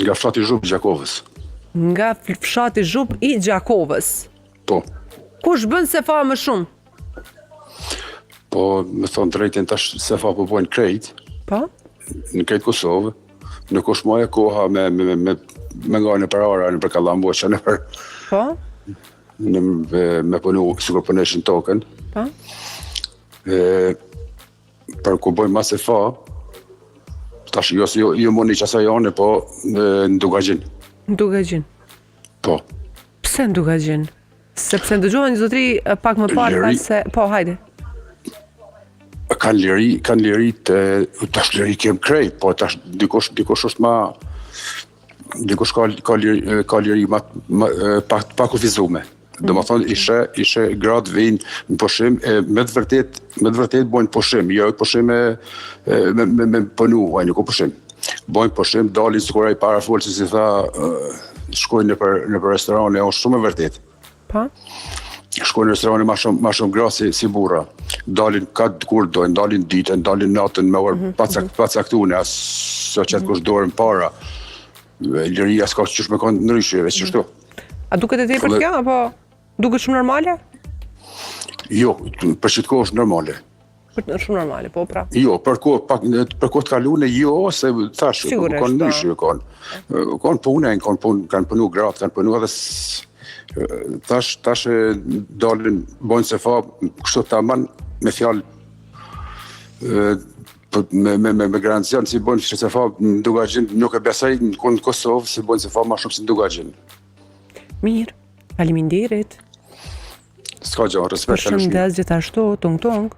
Nga fshati Zhup i Gjakovës. Nga fshati Zhup i Gjakovës. Po. Kush bën sefa më shumë? Po, me thonë drejtin tash sefa po bojnë krejt, Po? në krejt Kosovë, nuk është moja koha me nga në për ara, në për Kallambo, që në për Po? me punu, sikur puneshin token. Po? Për ku bojnë ma sefa, tash jo moni që asa jone, po në Dugajin. Në Dugajin. Po. Pse në Dugajin? Sepse ndëgjova një zotri pak më parë se... Po, hajde. Kanë liri tash liri kem krejt, po tash dikush është ma... Dikush ka liri pa kufizume. Do më thonë, ishe gradë vinë në pushim, me të vërtet bojnë pushim, jo pushim me pënu, nuk o pushim. Bojnë pushim, dalin së kuraj para folë, që si tha, shkojnë në për restorane, është shumë e vërtet. Pa? Shkojnë në restorane ma shumë gra si burra. Dalin katë kur dojnë, dalin ditën, dalin natën, me orë pacaktune, asë që kush dorën para. Liria s'ka qësh me konë në ryshe, veç qështu. A duket e te për kjo, apo duket shumë normale? Jo, për qëtë kohë është normale. Shumë normale, po pra. Jo, për kohë të kalune, jo, se thash, kanë ndryshë, kanë punë, kanë punu gratë, kanë punu edhe tash dalin, bojnë se fa, kështu të aman, me fjallë, me garancion si bojnë se fa në Dugajin, nuk e besaj në Kosovë, si bojnë se fa ma shumë si në Dugajin. Mirë, faleminderit. S'ka gjë, respekt. Përshëndes gjithashtu, tung tung.